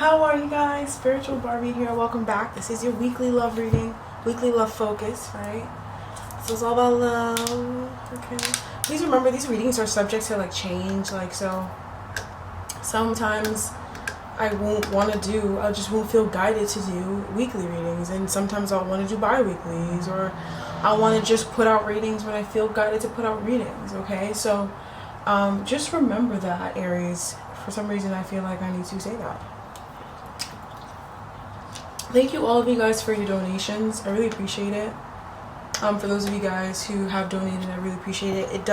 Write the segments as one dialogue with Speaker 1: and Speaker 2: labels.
Speaker 1: How are you guys? Spiritual Barbie here. Welcome back. This is your weekly love reading, weekly love focus, right? So it's all about love. Okay. Please remember these readings are subject to like change. So sometimes I just won't feel guided to do weekly readings, and sometimes I'll want to do bi-weeklies, or I want to just put out readings when I feel guided to put out readings. Okay, so just remember that, Aries. For some reason I feel like I need to say that. Thank you all of you guys for your donations. I really appreciate it. For those of you guys who have donated, I really appreciate it. It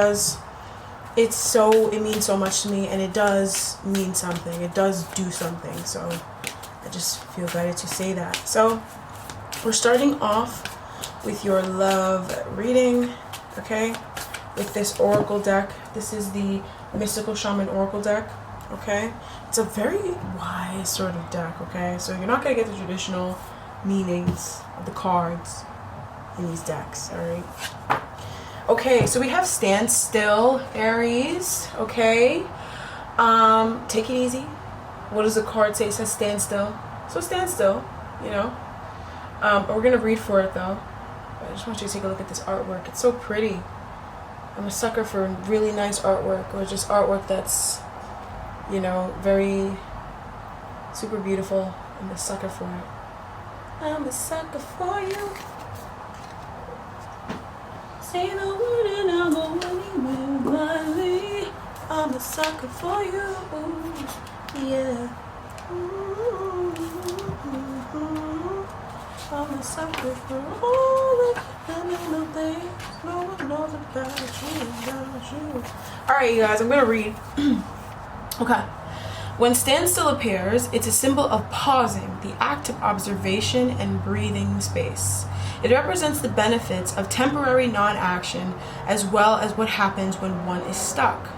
Speaker 1: means so much to me, and it does mean something. It does do something. So I just feel guided to say that. So we're starting off with your love reading, okay? With this oracle deck. This is the Mystical Shaman Oracle deck, okay? It's a very wise sort of deck, okay? So you're not going to get the traditional meanings of the cards in these decks, alright? Okay, so we have standstill, Aries, okay? Take it easy. What does the card say? It says standstill. So stand still, you know? We're going to read for it, though. I just want you to take a look at this artwork. It's so pretty. I'm a sucker for really nice artwork, or just artwork that's, you know, very super beautiful. I'm a sucker for it. I'm a sucker for you. Say the word and I'll go anywhere blindly. I'm a sucker for you. Yeah. I'm a sucker for all the little things no one knows about you. Alright, you guys, I'm gonna read. Okay. When standstill appears, it's a symbol of pausing, the act of observation and breathing space. It represents the benefits of temporary non-action, as well as what happens when one is stuck.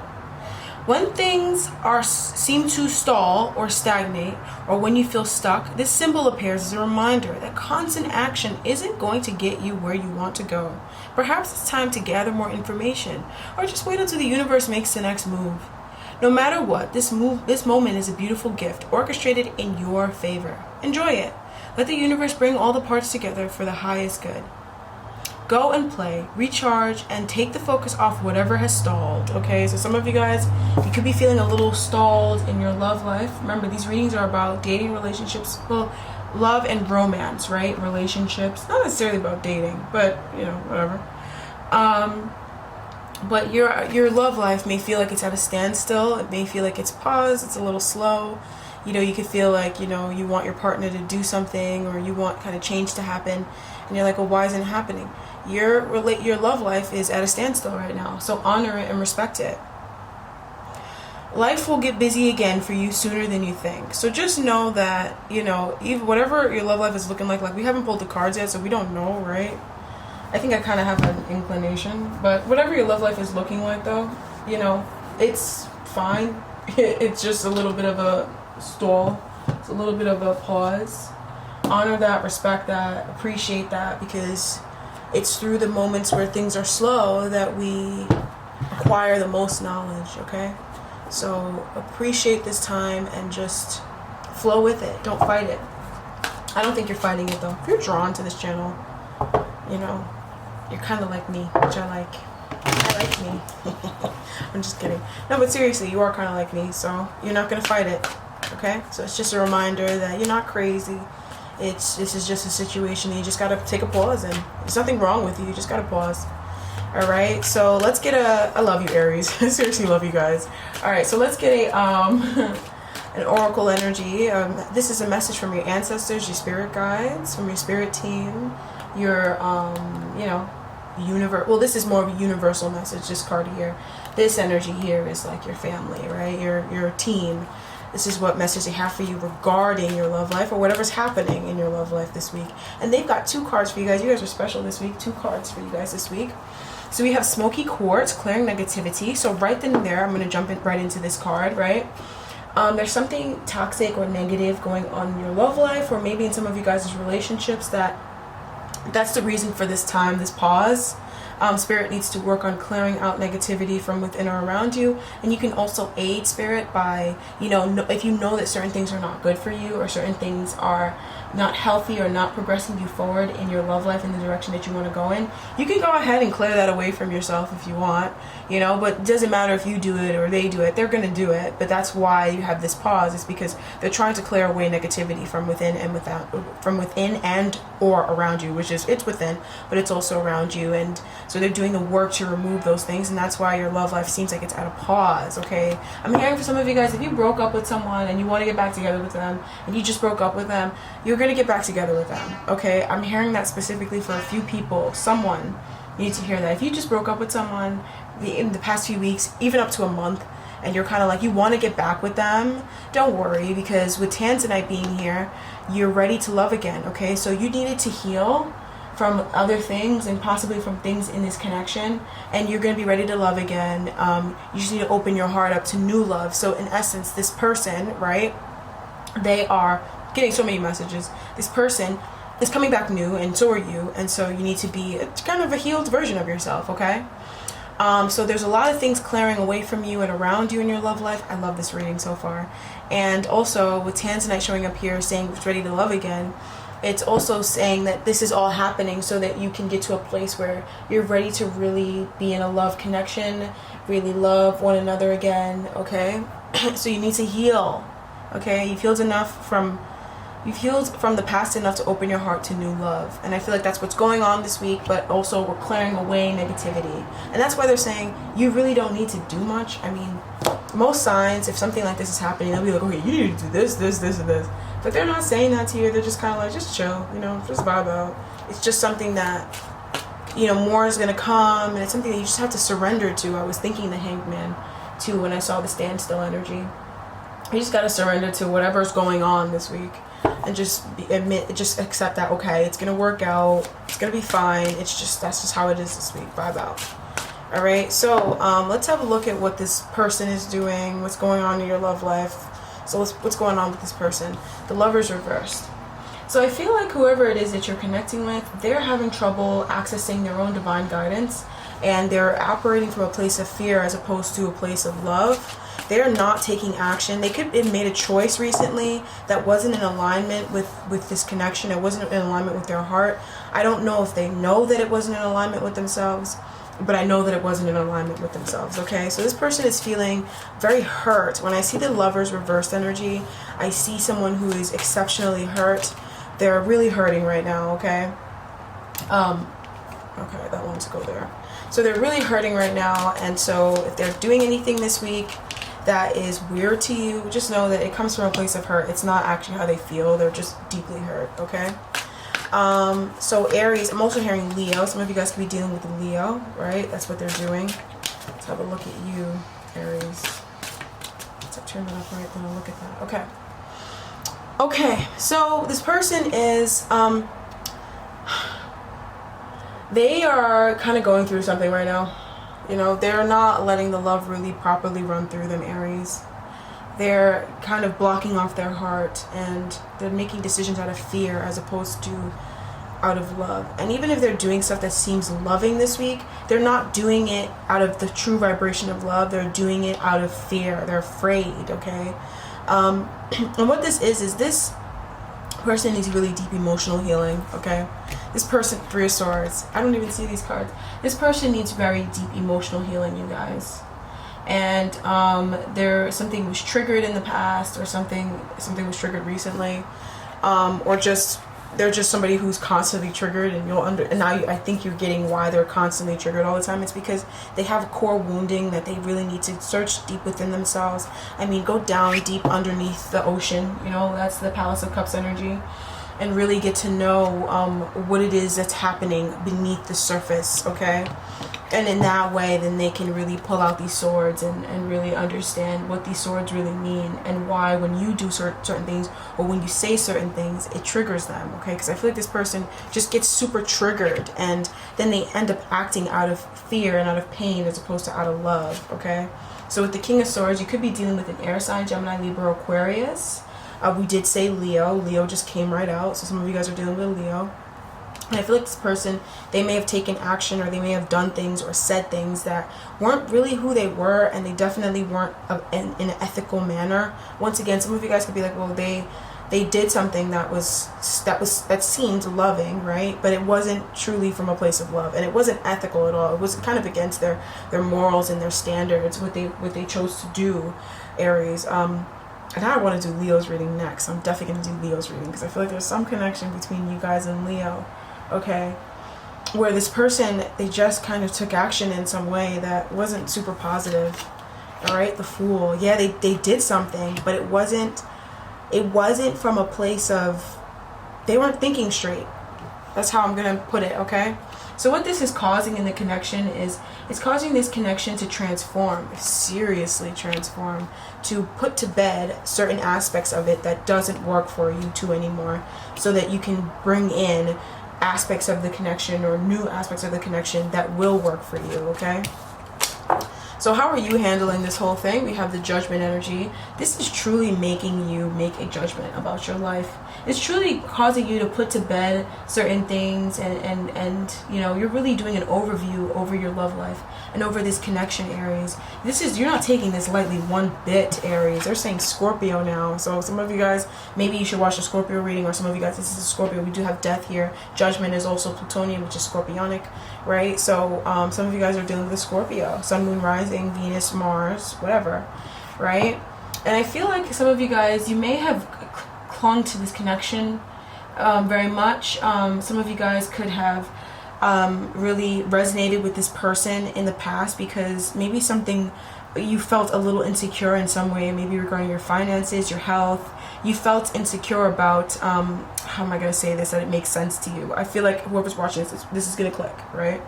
Speaker 1: When things seem to stall or stagnate, or when you feel stuck, this symbol appears as a reminder that constant action isn't going to get you where you want to go. Perhaps it's time to gather more information, or just wait until the universe makes the next move. No matter what, this moment is a beautiful gift, orchestrated in your favor. Enjoy it. Let the universe bring all the parts together for the highest good. Go and play, recharge, and take the focus off whatever has stalled, okay? So some of you guys, you could be feeling a little stalled in your love life. Remember, these readings are about dating, relationships, well, love and romance, right? Relationships, not necessarily about dating, but, you know, whatever. But your love life may feel like it's at a standstill. It may feel like it's paused, it's a little slow. You know, you could feel like, you know, you want your partner to do something, or you want kind of change to happen, and you're like, well, why isn't it happening? Your love life is at a standstill right now, so honor it and respect it. Life will get busy again for you sooner than you think. So just know that, you know, even whatever your love life is looking like we haven't pulled the cards yet, so we don't know, right? I think I kind of have an inclination, but whatever your love life is looking like, though, you know, it's fine. It's just a little bit of a stall. It's a little bit of a pause. Honor that, respect that, appreciate that, because it's through the moments where things are slow that we acquire the most knowledge, okay? So appreciate this time and just flow with it. Don't fight it. I don't think you're fighting it, though. If you're drawn to this channel, you know, you're kind of like me, which I like. I like me. I'm just kidding. No, but seriously, you are kind of like me, so you're not going to fight it, okay? So it's just a reminder that you're not crazy. This is just a situation that you just got to take a pause in. There's nothing wrong with you. You just got to pause. All right, so let's get I love you, Aries. I seriously love you guys. All right, so let's get an oracle energy. This is a message from your ancestors, your spirit guides, from your spirit team, your, you know, well, this is more of a universal message, this card here. This energy here is like your family, right? Your team. This is what message they have for you regarding your love life, or whatever's happening in your love life this week. And they've got 2 cards for you guys. You guys are special this week. 2 cards for you guys this week. So we have Smoky Quartz, clearing negativity. So right then and there, I'm going to jump right into this card, right? There's something toxic or negative going on in your love life, or maybe in some of you guys' relationships that's the reason for this time, this pause. Spirit needs to work on clearing out negativity from within or around you. And you can also aid Spirit by, you know, if you know that certain things are not good for you, or certain things are not healthy or not progressing you forward in your love life in the direction that you want to go in, you can go ahead and clear that away from yourself if you want, you know. But it doesn't matter if you do it or they do it, they're going to do it. But that's why you have this pause, is because they're trying to clear away negativity from within and or around you, which is, it's within, but it's also around you. And so they're doing the work to remove those things, and that's why your love life seems like it's at a pause. Okay, I'm hearing for some of you guys, if you broke up with someone and you want to get back together with them, and you just broke up with them, you're going to get back together with them. Okay, I'm hearing that specifically for a few people. Someone needs to hear that. If you just broke up with someone in the past few weeks, even up to a month, and you're kind of like, you want to get back with them, don't worry, because with Tanzanite being here, you're ready to love again. Okay, so you needed to heal from other things, and possibly from things in this connection, and you're going to be ready to love again. You just need to open your heart up to new love. So in essence, this person, right, they are getting so many messages. This person is coming back new, and so are you, and so you need to be kind of a healed version of yourself. Okay, so there's a lot of things clearing away from you and around you in your love life. I love this reading so far. And also with Tanzanite showing up here saying it's ready to love again, it's also saying that this is all happening so that you can get to a place where you're ready to really be in a love connection, really love one another again. Okay, so you need to heal. Okay, you've healed from the past enough to open your heart to new love. And I feel like that's what's going on this week, but also we're clearing away negativity. And that's why they're saying you really don't need to do much. I mean, most signs, if something like this is happening, they'll be like, okay, you need to do this, this, this, and this. But they're not saying that to you. They're just kind of like, just chill, you know, just vibe out. It's just something that, you know, more is going to come, and it's something that you just have to surrender to. I was thinking the Hanged Man too when I saw the standstill energy. You just got to surrender to whatever's going on this week, and just just accept that, okay, it's going to work out, it's going to be fine, it's just, that's just how it is this week. Vibe out. All right, so let's have a look at what this person is doing, what's going on in your love life. So what's going on with this person? The Lover's reversed. So I feel like whoever it is that you're connecting with, they're having trouble accessing their own divine guidance, and they're operating from a place of fear as opposed to a place of love. They're not taking action. They could have made a choice recently that wasn't in alignment with this connection. It wasn't in alignment with their heart. I don't know if they know that it wasn't in alignment with themselves, but I know that it wasn't in alignment with themselves. Okay, so this person is feeling very hurt. When I see the Lover's reversed energy, I see someone who is exceptionally hurt. They're really hurting right now. Okay, okay, that one's go there. So they're really hurting right now, and so if they're doing anything this week that is weird to you, just know that it comes from a place of hurt. It's not actually how they feel. They're just deeply hurt. Okay. So Aries, I'm also hearing Leo. Some of you guys could be dealing with Leo, right? That's what they're doing. Let's have a look at you, Aries. Let's turn that up right, then I'll look at that. Okay. Okay, so this person is, they are kind of going through something right now. You know, they're not letting the love really properly run through them, Aries. They're kind of blocking off their heart, and they're making decisions out of fear as opposed to out of love. And even if they're doing stuff that seems loving this week, they're not doing it out of the true vibration of love. They're doing it out of fear. They're afraid, okay? And what this is this person needs really deep emotional healing, okay? This person, 3 of Swords. I don't even see these cards. This person needs very deep emotional healing, you guys. And something was triggered in the past, or something was triggered recently, or just they're just somebody who's constantly triggered, and now I think you're getting why they're constantly triggered all the time. It's because they have core wounding that they really need to search deep within themselves. I mean, go down deep underneath the ocean, you know, that's the Palace of Cups energy, and really get to know what it is that's happening beneath the surface, okay? And in that way, then they can really pull out these swords and really understand what these swords really mean, and why when you do certain things, or when you say certain things, it triggers them, okay? Because I feel like this person just gets super triggered, and then they end up acting out of fear and out of pain as opposed to out of love, okay? So with the King of Swords, you could be dealing with an air sign, Gemini, Libra, Aquarius. We did say Leo. Leo just came right out, so some of you guys are dealing with Leo. And I feel like this person, they may have taken action, or they may have done things or said things that weren't really who they were, and they definitely weren't in an ethical manner. Once again, some of you guys could be like, well, they did something that seemed loving, right? But it wasn't truly from a place of love, and it wasn't ethical at all. It was kind of against their morals and their standards, what they chose to do, Aries. And I want to do Leo's reading next. I'm definitely going to do Leo's reading because I feel like there's some connection between you guys and Leo. Okay, where this person, they just kind of took action in some way that wasn't super positive. All right, the Fool. Yeah, they did something, but it wasn't from a place of, they weren't thinking straight. That's how I'm gonna put it. Okay, so what this is causing in the connection is, it's causing this connection to transform, seriously transform, to put to bed certain aspects of it that doesn't work for you two anymore, so that you can bring in aspects of the connection, or new aspects of the connection that will work for you. Okay, so how are you handling this whole thing? We have the Judgment energy. This is truly making you make a judgment about your life. It's truly causing you to put to bed certain things, and you know, you're really doing an overview over your love life and over this connection, Aries. You're not taking this lightly one bit, Aries. They're saying Scorpio now. So some of you guys, maybe you should watch the Scorpio reading, or some of you guys, this is a Scorpio. We do have death here. Judgment is also plutonium, which is scorpionic, right? So some of you guys are dealing with a Scorpio, Sun, Moon, Rising, Venus, Mars, whatever, right? And I feel like some of you guys, you may have clung to this connection very much. Some of you guys could have really resonated with this person in the past, because maybe something, you felt a little insecure in some way, maybe regarding your finances, your health. You felt insecure about, how am I going to say this that it makes sense to you? I feel like whoever's watching this is going to click, right?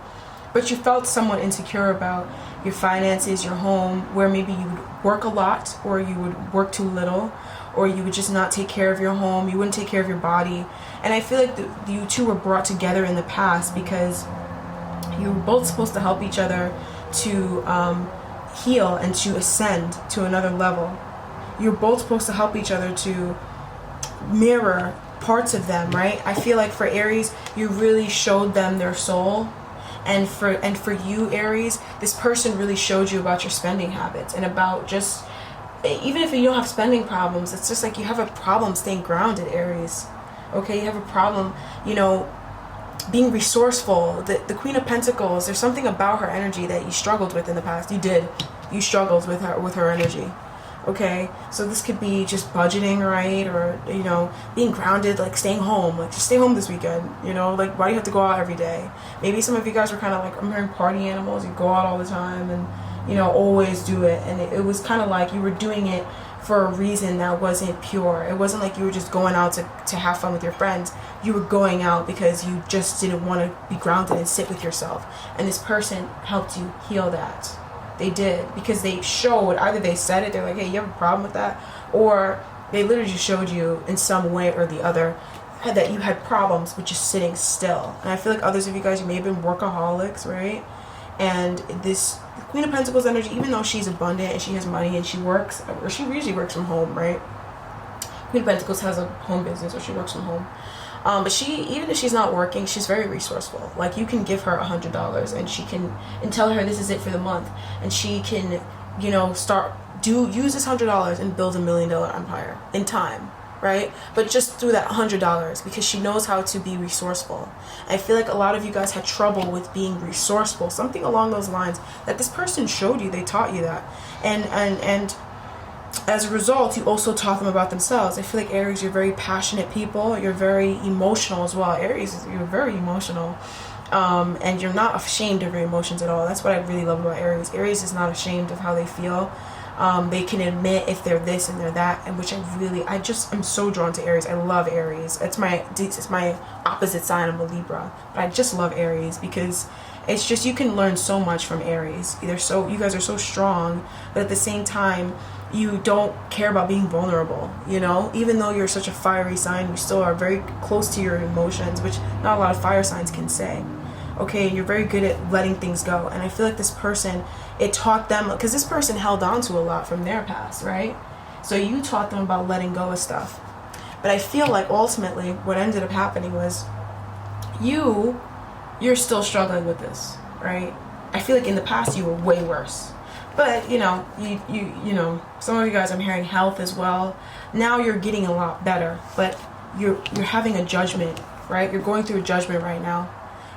Speaker 1: But you felt somewhat insecure about your finances, your home, where maybe you would work a lot, or you would work too little, or you would just not take care of your home, you wouldn't take care of your body. And I feel like you two were brought together in the past because you were both supposed to help each other to heal and to ascend to another level. You're both supposed to help each other to mirror parts of them, right? I feel like for Aries, you really showed them their soul. And for you, Aries, this person really showed you about your spending habits, and about just, even if you don't have spending problems, it's just like you have a problem staying grounded, Aries. Okay, you have a problem, you know, being resourceful. The Queen of Pentacles, there's something about her energy that you struggled with in the past. You struggled with her energy. Okay, so this could be just budgeting, right? Or, you know, being grounded, like staying home, like just stay home this weekend, you know, like why do you have to go out every day? Maybe some of you guys were kind of like, I'm hearing party animals, you go out all the time and, you know, always do it. And it was kind of like you were doing it for a reason that wasn't pure. It wasn't like you were just going out to have fun with your friends. You were going out because you just didn't want to be grounded and sit with yourself. And this person helped you heal that. They did, because they showed, either they said it, they're like, hey, you have a problem with that, or they literally just showed you in some way or the other that you had problems with just sitting still. And I feel like others of you guys, you may have been workaholics, right? And this Queen of Pentacles energy, even though she's abundant and she has money and she works, or she usually works from home, right? Queen of Pentacles has a home business, or she works from home. But she, even if she's not working, she's very resourceful. Like, you can give her $100 and she can, and tell her this is it for the month, and she can, you know, use this $100 and build $1 million empire in time, right? But just through that $100, because she knows how to be resourceful. I feel like a lot of you guys had trouble with being resourceful, something along those lines that this person showed you. They taught you that, and as a result, you also taught them about themselves. I feel like Aries, you're very passionate people. You're very emotional as well. Aries, you're very emotional. And you're not ashamed of your emotions at all. That's what I really love about Aries. Aries is not ashamed of how they feel. They can admit if they're this and they're that, and which I'm so drawn to Aries. I love Aries. It's my opposite sign. I'm a Libra. But I just love Aries because it's just, you can learn so much from Aries. You guys are so strong, but at the same time, you don't care about being vulnerable, you know? Even though you're such a fiery sign, you still are very close to your emotions, which not a lot of fire signs can say. Okay, and you're very good at letting things go. And I feel like this person, it taught them, because this person held on to a lot from their past, right? So you taught them about letting go of stuff. But I feel like ultimately what ended up happening was you're still struggling with this, right? I feel like in the past you were way worse. But, you know, you know, some of you guys, I'm hearing health as well. Now you're getting a lot better, but you're having a judgment, right? You're going through a judgment right now.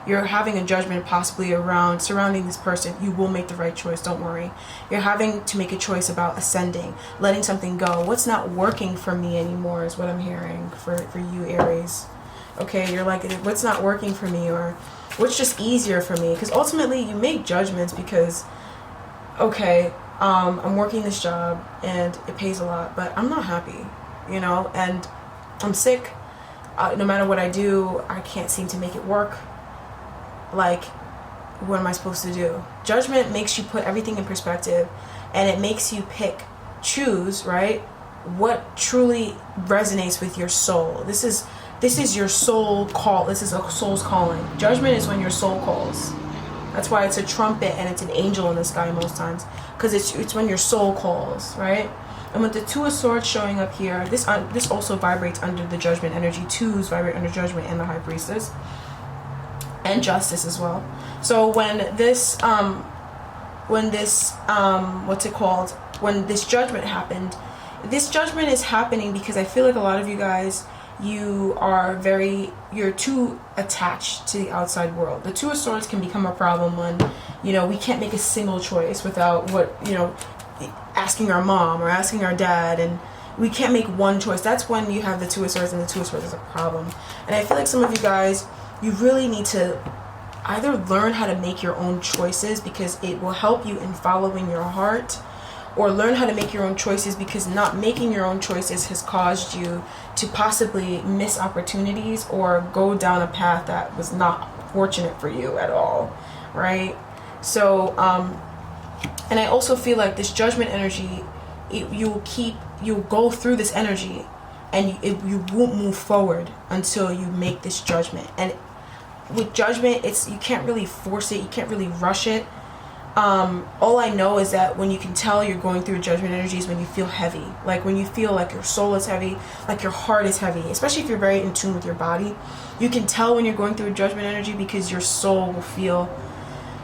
Speaker 1: You're having a judgment possibly around surrounding this person. You will make the right choice, don't worry. You're having to make a choice about ascending, letting something go. What's not working for me anymore is what I'm hearing for you, Aries. Okay, you're like, what's not working for me, or what's just easier for me? Because ultimately you make judgments because, okay, I'm working this job and it pays a lot, but I'm not happy, you know, and I'm sick. No matter what I do, I can't seem to make it work. Like, what am I supposed to do? Judgment makes you put everything in perspective, and it makes you choose, right? What truly resonates with your soul. This is your soul call. This is a soul's calling. Judgment is when your soul calls. That's why it's a trumpet and it's an angel in the sky most times, because it's when your soul calls, right? And with the Two of Swords showing up here, this also vibrates under the judgment energy. Twos vibrate under judgment and the High Priestess. And justice as well. So when this judgment happened, this judgment is happening because I feel like a lot of you guys, you're too attached to the outside world. The Two of Swords can become a problem when, you know, we can't make a single choice without asking our mom or asking our dad, and we can't make one choice. That's when you have the Two of Swords, and the Two of Swords is a problem. And I feel like some of you guys, you really need to either learn how to make your own choices because it will help you in following your heart, or learn how to make your own choices because not making your own choices has caused you to possibly miss opportunities or go down a path that was not fortunate for you at all, right? So, and I also feel like this judgment energy, you'll go through this energy and you won't move forward until you make this judgment. And with judgment, you can't really force it, you can't really rush it. All I know is that when you can tell you're going through a judgment energy is when you feel heavy. Like when you feel like your soul is heavy, like your heart is heavy, especially if you're very in tune with your body. You can tell when you're going through a judgment energy because your soul will feel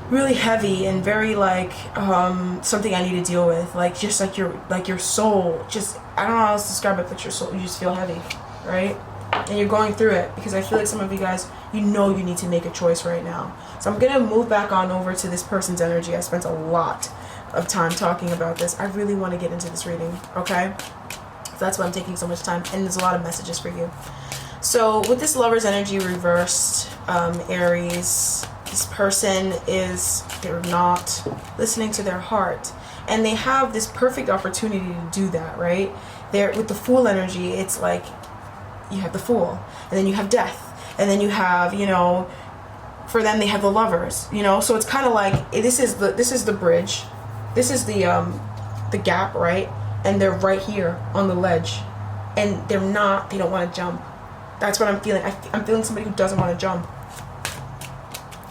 Speaker 1: really heavy and very like something I need to deal with. Like just like your soul, just, I don't know how else to describe it, but your soul, you just feel heavy, right? And you're going through it because I feel like some of you guys, you know you need to make a choice right now. So I'm going to move back on over to this person's energy. I spent a lot of time talking about this. I really want to get into this reading, okay? So that's why I'm taking so much time, and there's a lot of messages for you. So with this Lover's energy reversed, Aries, this person they're not listening to their heart. And they have this perfect opportunity to do that, right? With the Fool energy, it's like, you have the Fool, and then you have Death, and then you have, you know, for them they have the Lovers, you know. So it's kind of like this is the bridge, this is the gap, right? And they're right here on the ledge, and they don't want to jump. That's what I'm feeling. I'm feeling somebody who doesn't want to jump.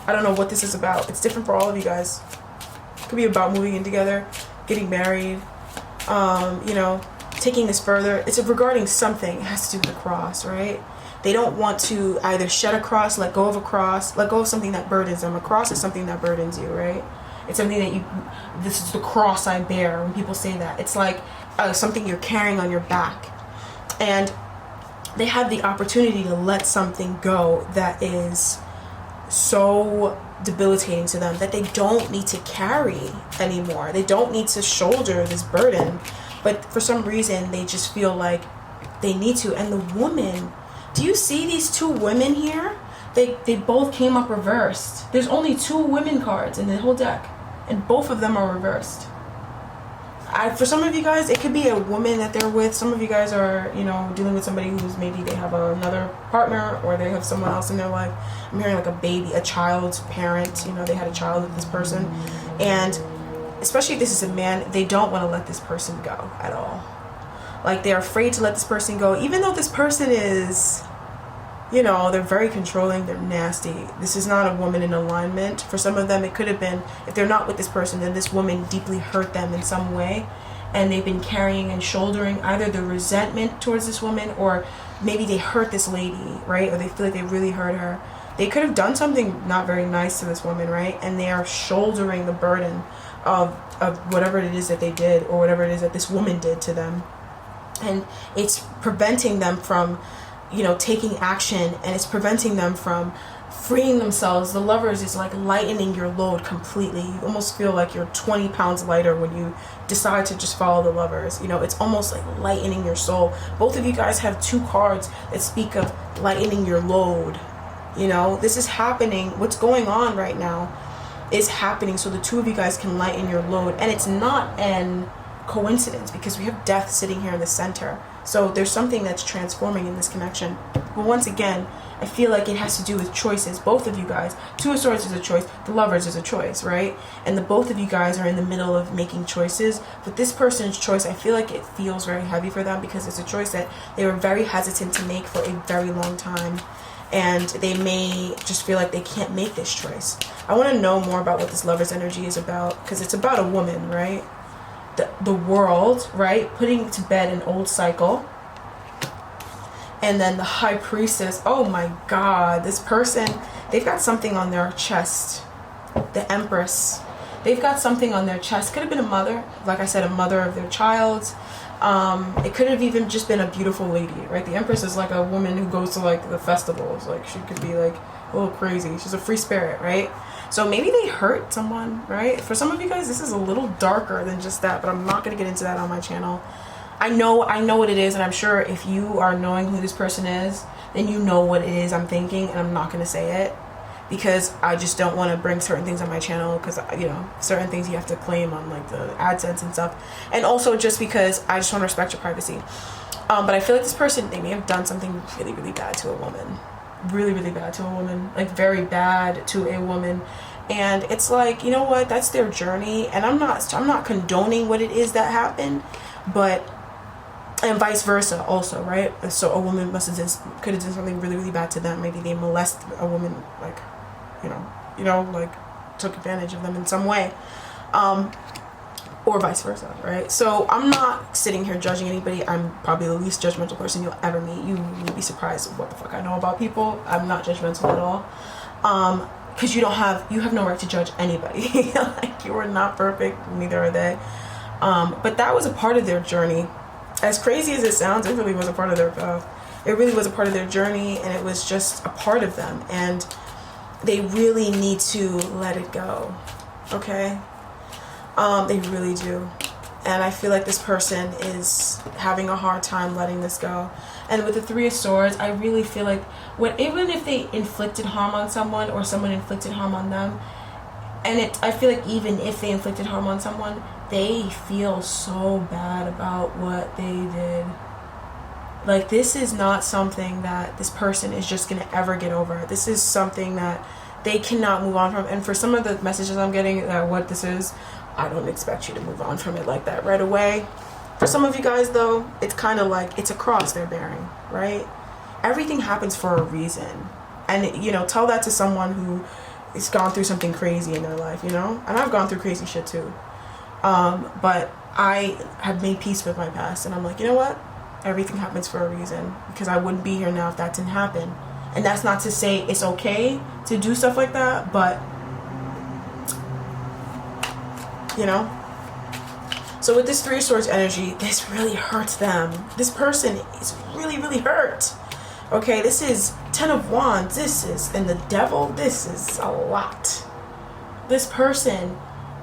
Speaker 1: I don't know what this is about. It's different for all of you guys. It could be about moving in together, getting married, you know, taking this further. It's regarding something. It has to do with the cross, right? They don't want to either shed a cross, let go of a cross, let go of something that burdens them. A cross is something that burdens you, right? It's something that this is the cross I bear. When people say that, it's like something you're carrying on your back. And they have the opportunity to let something go that is so debilitating to them that they don't need to carry anymore. They don't need to shoulder this burden. But for some reason, they just feel like they need to. And the woman, do you see these two women here? They both came up reversed. There's only 2 women cards in the whole deck, and both of them are reversed. For some of you guys, it could be a woman that they're with. Some of you guys are, you know, dealing with somebody who's maybe they have another partner, or they have someone else in their life. I'm hearing like a baby, a child's parent. You know, they had a child with this person, and especially if this is a man, they don't want to let this person go at all. Like, they're afraid to let this person go, even though this person is, you know, they're very controlling, they're nasty. This is not a woman in alignment. For some of them, it could have been, if they're not with this person, then this woman deeply hurt them in some way, and they've been carrying and shouldering either the resentment towards this woman, or maybe they hurt this lady, right? Or they feel like they really hurt her. they could have done something not very nice to this woman, right? And they are shouldering the burden of whatever it is that they did, or whatever it is that this woman did to them. And it's preventing them from, you know, taking action, and it's preventing them from freeing themselves. The Lovers is like lightening your load completely. You almost feel like you're 20 pounds lighter when you decide to just follow the Lovers. You know, it's almost like lightening your soul. Both of you guys have 2 cards that speak of lightening your load. You know, this is happening. What's going on right now is happening so the 2 of you guys can lighten your load. And it's not an coincidence, because we have death sitting here in the center. So there's something that's transforming in this connection. But once again, I feel like it has to do with choices. Both of you guys, 2 of Swords is a choice, the Lovers is a choice, right? And the both of you guys are in the middle of making choices. But this person's choice, I feel like it feels very heavy for them, because it's a choice that they were very hesitant to make for a very long time. And they may just feel like they can't make this choice. I want to know more about what this Lovers energy is about, because it's about a woman, right? The world, right? Putting to bed an old cycle. And then the High Priestess. Oh my God, this person, they've got something on their chest. The Empress, they've got something on their chest. Could have been a mother, like I said, a mother of their child. It could have even just been a beautiful lady, right? The Empress is like a woman who goes to like the festivals. Like, she could be like a little crazy. She's a free spirit, right? So maybe they hurt someone, right? For some of you guys, this is a little darker than just that, but I'm not going to get into that on my channel. I know what it is, and I'm sure if you are knowing who this person is, then you know what it is I'm thinking, and I'm not going to say it, because I just don't want to bring certain things on my channel, because, you know, certain things you have to claim on like the AdSense and stuff, and also just because I just want to respect your privacy. But I feel like this person, they may have done something really, really bad to a woman. Really, really bad to a woman. Like, very bad to a woman. And it's like, you know what? That's their journey. And I'm not condoning what it is that happened, but, and vice versa also, right? So a woman could have done something really, really bad to them. Maybe they molest a woman, like, you know, like took advantage of them in some way. Or vice versa, right? So I'm not sitting here judging anybody. I'm probably the least judgmental person you'll ever meet. You would be surprised what the fuck I know about people. I'm not judgmental at all. Because you have no right to judge anybody. Like, you are not perfect, neither are they. But that was a part of their journey. As crazy as it sounds, it really was a part of their path. It really was a part of their journey, and it was just a part of them. And they really need to let it go. Okay? They really do. And I feel like this person is having a hard time letting this go. And with the 3 of Swords, I really feel like even if they inflicted harm on someone, or someone inflicted harm on them, and I feel like even if they inflicted harm on someone, they feel so bad about what they did. Like, this is not something that this person is just going to ever get over. This is something that they cannot move on from. And for some of the messages I'm getting that what this is, I don't expect you to move on from it like that right away. For some of you guys, though, it's kind of like it's a cross they're bearing, right? Everything happens for a reason. And, you know, tell that to someone who has gone through something crazy in their life, you know? And I've gone through crazy shit too. But I have made peace with my past. And I'm like, you know what? Everything happens for a reason. Because I wouldn't be here now if that didn't happen. And that's not to say it's okay to do stuff like that, but, you know? So with this 3 of Swords energy, this really hurts them. This person is really, really hurt. Okay, this is 10 of Wands. And the Devil, this is a lot. This person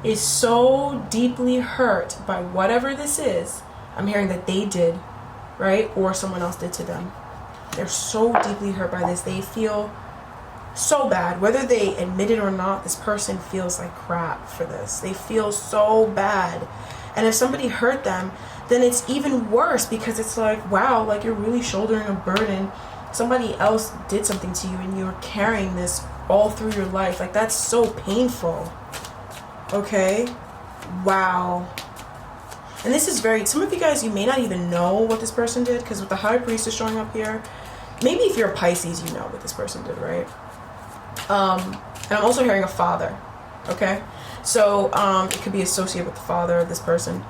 Speaker 1: is so deeply hurt by whatever this is. I'm hearing that they did, right? Or someone else did to them. They're so deeply hurt by this. They feel so bad. Whether they admit it or not, this person feels like crap for this. They feel so bad. And if somebody hurt them, then it's even worse, because it's like, wow, like, you're really shouldering a burden. Somebody else did something to you and you're carrying this all through your life. Like, that's so painful. Okay? Wow. And this is some of you guys, you may not even know what this person did, because with the High Priestess showing up here, maybe if you're a Pisces, you know what this person did, right? And I'm also hearing a father. Okay? So, it could be associated with the father of this person.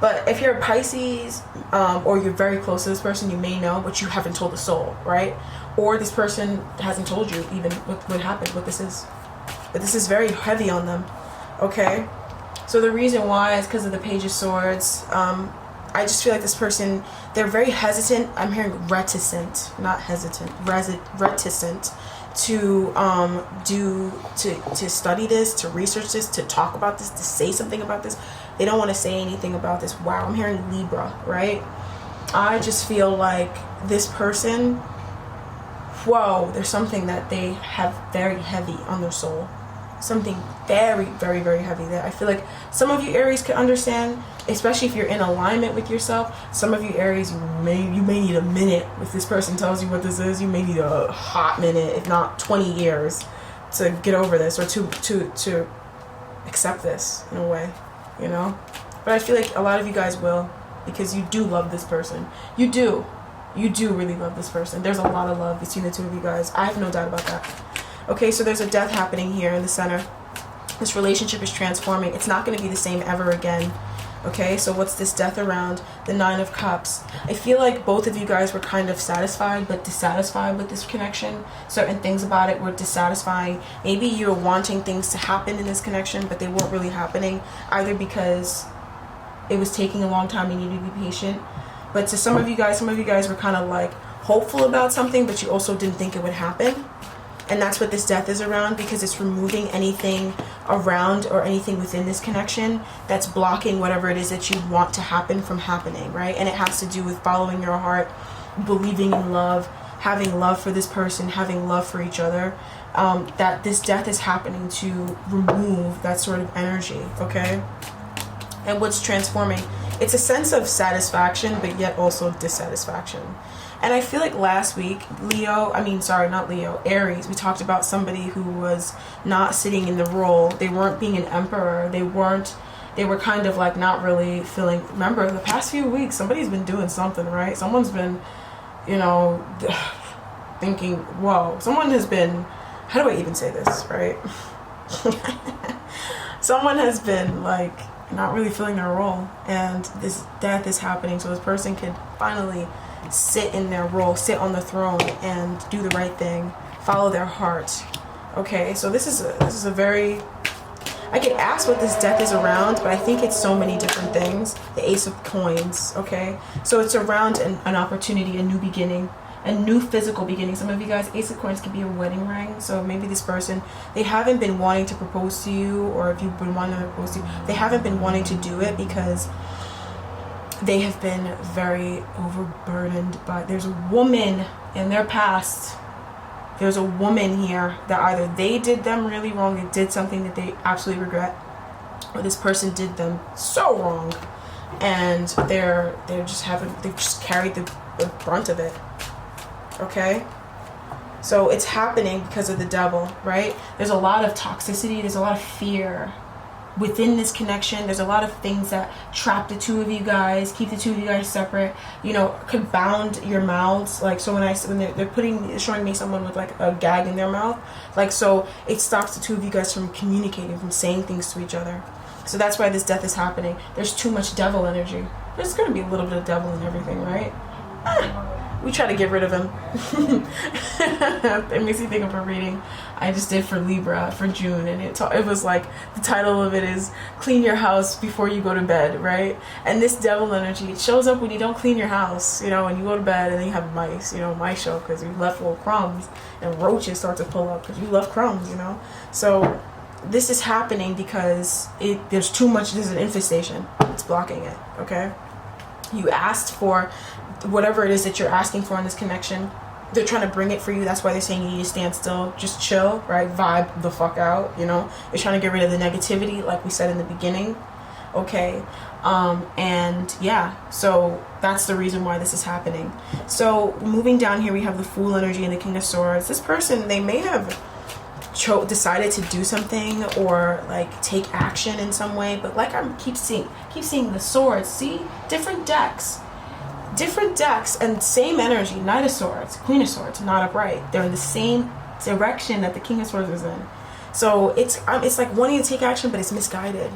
Speaker 1: But if you're a Pisces, or you're very close to this person, you may know, but you haven't told the soul, right? Or this person hasn't told you even what happened, what this is. But this is very heavy on them, okay? So the reason why is because of the Page of Swords. I just feel like this person, they're very hesitant. I'm hearing reticent, not hesitant, reticent to to study this, to research this, to talk about this, to say something about this. They don't want to say anything about this. Wow, I'm hearing Libra, right? I just feel like this person, whoa, there's something that they have very heavy on their soul. Something very, very, very heavy that I feel like some of you Aries can understand, especially if you're in alignment with yourself. Some of you Aries, you may need a minute. If this person tells you what this is, you may need a hot minute, if not 20 years, to get over this, or to accept this in a way, you know. But I feel like a lot of you guys will, because you do love this person. You do really love this person. There's a lot of love between the two of you guys. I have no doubt about that. Okay, so there's a death happening here in the center. This relationship is transforming. It's not going to be the same ever again. Okay, so what's this death around? The Nine of Cups. I feel like both of you guys were kind of satisfied but dissatisfied with this connection. Certain things about it were dissatisfying. Maybe you're wanting things to happen in this connection, but they weren't really happening, either because it was taking a long time and you need to be patient. But to some of you guys were kind of like hopeful about something, but you also didn't think it would happen. And that's what this death is around, because it's removing anything around or anything within this connection that's blocking whatever it is that you want to happen from happening, right? And it has to do with following your heart, believing in love, having love for this person, having love for each other. That this death is happening to remove that sort of energy, okay? And what's transforming? It's a sense of satisfaction, but yet also dissatisfaction. And I feel like last week, Aries, we talked about somebody who was not sitting in the role. They weren't being an emperor. They were kind of like not really feeling, remember the past few weeks, somebody's been doing something, right? Someone's been, thinking, whoa, someone has been, how do I even say this, right? Someone has been like not really feeling their role, and this death is happening so this person can finally sit in their role, sit on the throne, and do the right thing, follow their heart. Okay, so this is a very, I could ask what this death is around, but I think it's so many different things. The Ace of Coins, okay? So it's around an opportunity, a new beginning, a new physical beginning. Some of you guys, Ace of Coins could be a wedding ring. So maybe this person, they haven't been wanting to propose to you, or if you've been wanting to propose to you, they haven't been wanting to do it because they have been very overburdened. But there's a woman in their past. There's a woman here that either they did them really wrong, they did something that they absolutely regret, or this person did them so wrong, and they've just carried the brunt of it. Okay? So it's happening because of the devil, right? There's a lot of toxicity, there's a lot of fear within this connection. There's a lot of things that trap the two of you guys, keep the two of you guys separate, could bound your mouths. Like, so when they're showing me someone with like a gag in their mouth, like, so it stops the two of you guys from communicating, from saying things to each other. So that's why this death is happening. There's too much devil energy. There's going to be a little bit of devil in everything, right? We try to get rid of him. It makes me think of a reading I just did for Libra for June, and it was like, the title of it is clean your house before you go to bed, right? And this devil energy, it shows up when you don't clean your house, and you go to bed and then you have mice, mice show because you left little crumbs, and roaches start to pull up because you left crumbs, So this is happening because there's an infestation. It's blocking it, okay? You asked for whatever it is that you're asking for in this connection. They're trying to bring it for you. That's why they're saying you need to stand still, just chill, right? Vibe the fuck out, They're trying to get rid of the negativity, like we said in the beginning, okay? And yeah, so that's the reason why this is happening. So moving down here, we have the Fool energy and the King of Swords. This person, they may have decided to do something or like take action in some way, but like I keep seeing the swords. See, different decks and same energy. Knight of Swords, Queen of Swords, not upright. They're in the same direction that the King of Swords is in. So it's like wanting to take action, but it's misguided.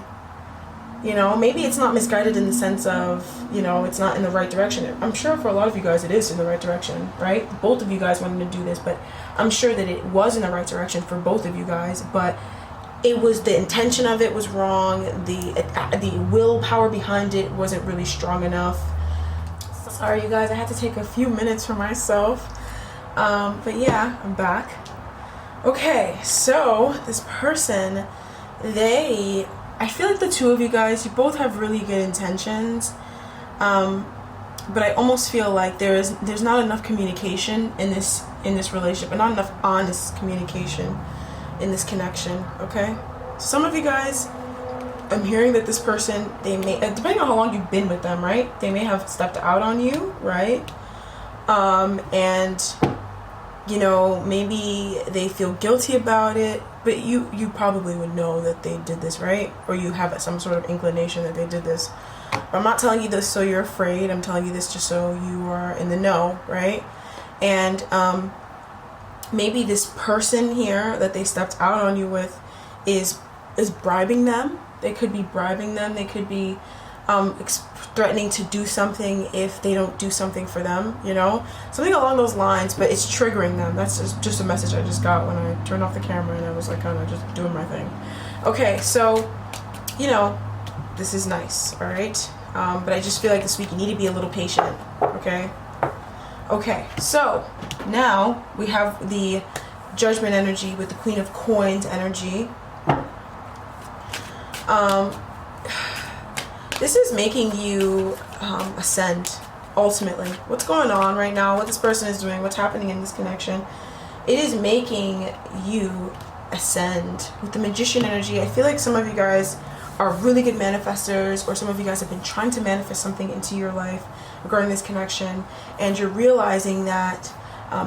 Speaker 1: You know, maybe it's not misguided in the sense of, you know, it's not in the right direction. I'm sure for a lot of you guys it is in the right direction, right? Both of you guys wanted to do this, but I'm sure that it was in the right direction for both of you guys, but it was, the intention of it was wrong. The willpower behind it wasn't really strong enough. Sorry, you guys, I had to take a few minutes for myself. But yeah, I'm back. Okay, so this person, I feel like the two of you guys, you both have really good intentions, but I almost feel like there's not enough communication in this relationship, and not enough honest communication in this connection. Okay, some of you guys, I'm hearing that this person, they may, depending on how long you've been with them, right, they may have stepped out on you, right, and you know, maybe they feel guilty about it, but you probably would know that they did this, right? Or you have some sort of inclination that they did this. But I'm not telling you this so you're afraid. I'm telling you this just so you are in the know, right? And maybe this person here that they stepped out on you with is bribing them. They could be bribing them. They could be threatening to do something if they don't do something for them, you know, something along those lines, but it's triggering them. That's just a message I just got when I turned off the camera and I was like kind of just doing my thing. Okay, so, you know, this is nice, all right, but I just feel like this week you need to be a little patient. Okay, so now we have the Judgment energy with the Queen of Coins energy. This is making you ascend, ultimately. What's going on right now, what this person is doing, what's happening in this connection, it is making you ascend. With the Magician energy, I feel like some of you guys are really good manifestors, or some of you guys have been trying to manifest something into your life regarding this connection, and you're realizing that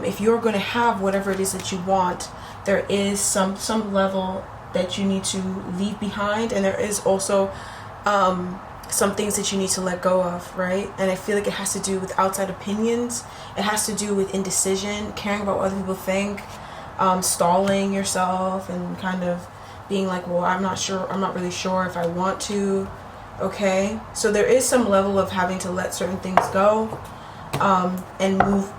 Speaker 1: if you're going to have whatever it is that you want, there is some level that you need to leave behind, and there is also some things that you need to let go of, right? And I feel like it has to do with outside opinions. It has to do with indecision, caring about what other people think, stalling yourself, and kind of being like, well, I'm not really sure if I want to. Okay, so there is some level of having to let certain things go, and move,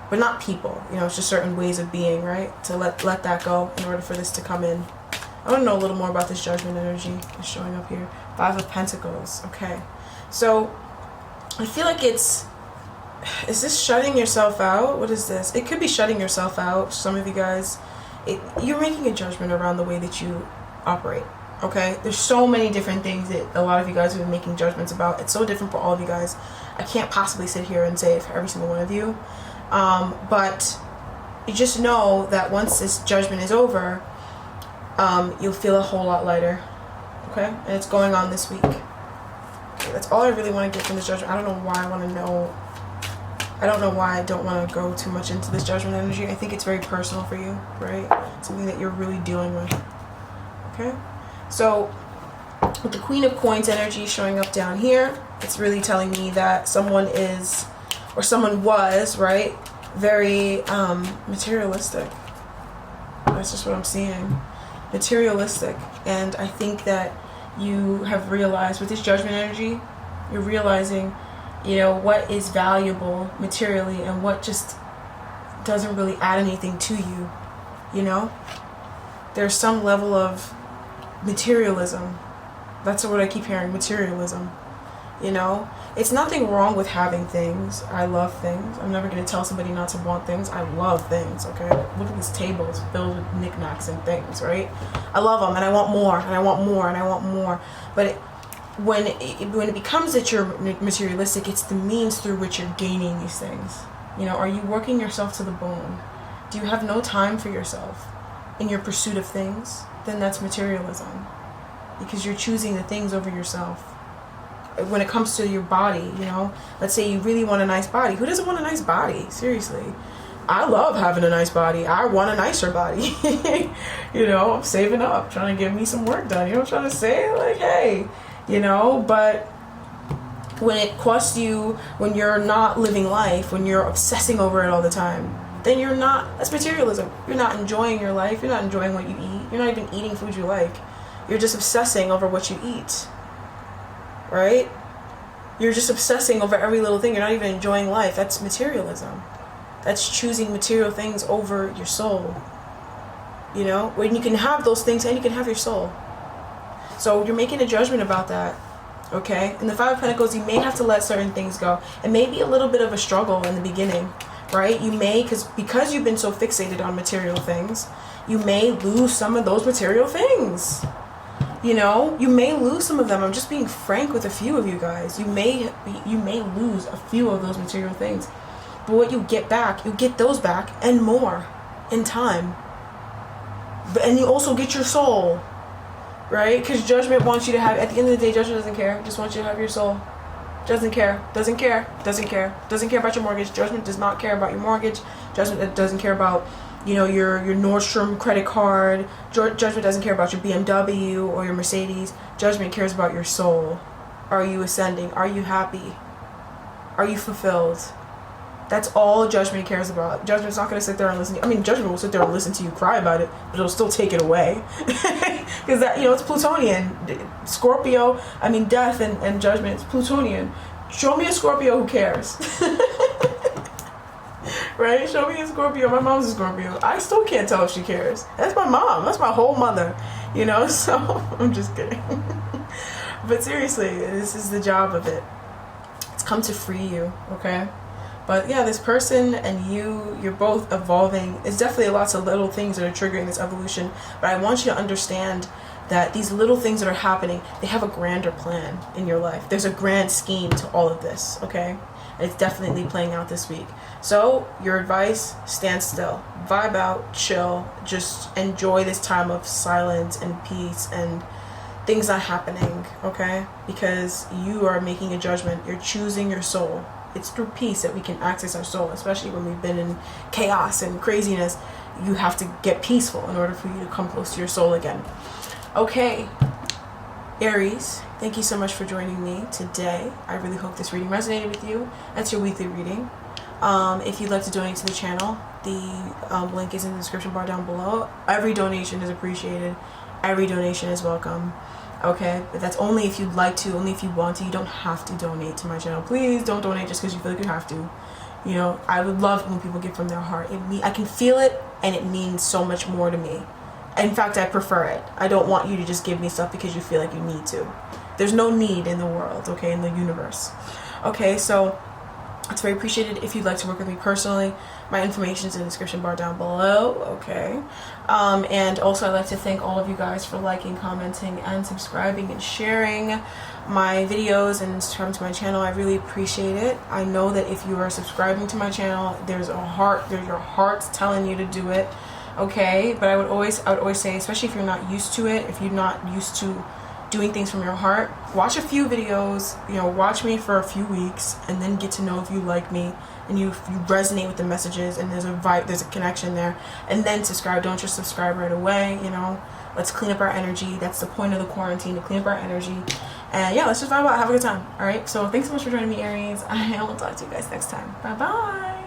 Speaker 1: but not people, you know, it's just certain ways of being, right? To let that go in order for this to come in. I want to know a little more about this Judgment energy that's showing up here. 5 of Pentacles. Okay. So, I feel like is this shutting yourself out? What is this? It could be shutting yourself out. Some of you guys, you're making a judgment around the way that you operate. Okay? There's so many different things that a lot of you guys have been making judgments about. It's so different for all of you guys. I can't possibly sit here and say it for every single one of you. But you just know that once this judgment is over, you'll feel a whole lot lighter. Okay? And it's going on this week. Okay, that's all I really want to get from this judgment. I don't know why I want to know. I don't know why I don't want to go too much into this Judgment energy. I think it's very personal for you, right? Something that you're really dealing with. Okay? So, with the Queen of Coins energy showing up down here, it's really telling me that someone is, or someone was, right, very materialistic. That's just what I'm seeing. Materialistic. And I think that you have realized with this Judgment energy, you're realizing, you know, what is valuable materially and what just doesn't really add anything to you, you know? There's some level of materialism. That's what I keep hearing, materialism. You know? It's nothing wrong with having things. I love things. I'm never going to tell somebody not to want things. I love things, okay? Look at this table. It's filled with knickknacks and things, right? I love them, and I want more, and I want more, and I want more. But when it becomes that you're materialistic, it's the means through which you're gaining these things. You know, are you working yourself to the bone? Do you have no time for yourself in your pursuit of things? Then that's materialism. Because you're choosing the things over yourself. When it comes to your body, you know, let's say you really want a nice body. Who doesn't want a nice body? Seriously. I love having a nice body. I want a nicer body. You know, I'm saving up, trying to get me some work done. You know what I'm trying to say? Like, hey, you know, but when it costs you, when you're not living life, when you're obsessing over it all the time, then you're not, that's materialism. You're not enjoying your life. You're not enjoying what you eat. You're not even eating food you like. You're just obsessing over what you eat, right? You're just obsessing over every little thing. You're not even enjoying life. That's materialism. That's choosing material things over your soul. You know, when you can have those things and you can have your soul. So you're making a judgment about that, okay? In the Five of Pentacles, you may have to let certain things go. It may be a little bit of a struggle in the beginning, right? You may, because you've been so fixated on material things, you may lose some of those material things. You know, you may lose some of them. I'm just being frank with a few of you guys. You may lose a few of those material things. But what you get back, you get those back and more in time. And you also get your soul, right? Because judgment wants you to have, at the end of the day, judgment doesn't care. Just wants you to have your soul. Doesn't care. Doesn't care. Doesn't care. Doesn't care about your mortgage. Judgment does not care about your mortgage. Judgment doesn't care about, you know, your Nordstrom credit card. Judgment doesn't care about your BMW or your Mercedes. Judgment cares about your soul. Are you ascending? Are you happy? Are you fulfilled? That's all judgment cares about. Judgment's not going to sit there and listen. I mean, judgment will sit there and listen to you cry about it, but it'll still take it away. Because that, you know, it's Plutonian. Scorpio, I mean, death and judgment, it's Plutonian. Show me a Scorpio who cares. Right? Show me a Scorpio. My mom's a Scorpio. I still can't tell if she cares. That's my mom. That's my whole mother. You know, so I'm just kidding. But seriously, this is the job of it. It's come to free you, okay? But yeah, this person and you're both evolving. It's definitely lots of little things that are triggering this evolution. But I want you to understand that these little things that are happening, they have a grander plan in your life. There's a grand scheme to all of this, okay? And it's definitely playing out this week. So your advice, stand still, vibe out, chill, just enjoy this time of silence and peace and things not happening, okay? Because you are making a judgment. You're choosing your soul. It's through peace that we can access our soul, especially when we've been in chaos and craziness. You have to get peaceful in order for you to come close to your soul again. Okay, Aries, thank you so much for joining me today. I really hope this reading resonated with you. That's your weekly reading. If you'd like to donate to the channel, the link is in the description bar down below. Every donation is appreciated. Every donation is welcome. Okay, but that's only if you'd like to, only if you want to. You don't have to donate to my channel. Please don't donate just because you feel like you have to. You know, I would love when people give from their heart. I can feel it, and it means so much more to me. In fact, I prefer it. I don't want you to just give me stuff because you feel like you need to. There's no need in the world, okay, in the universe. Okay, so it's very appreciated if you'd like to work with me personally. My information is in the description bar down below, okay? And also I'd like to thank all of you guys for liking, commenting, and subscribing and sharing my videos and subscribing to my channel. I really appreciate it. I know that if you are subscribing to my channel, there's your heart's telling you to do it, okay? But I would always say, especially if you're not used to it, if you're not used to doing things from your heart, watch a few videos, you know, watch me for a few weeks and then get to know if you like me and you resonate with the messages and there's a vibe, there's a connection there, and then subscribe. Don't just subscribe right away, you know. Let's clean up our energy. That's the point of the quarantine, to clean up our energy. And yeah, let's just vibe out, have a good time. All right, so thanks so much for joining me, Aries. I will talk to you guys next time. Bye bye.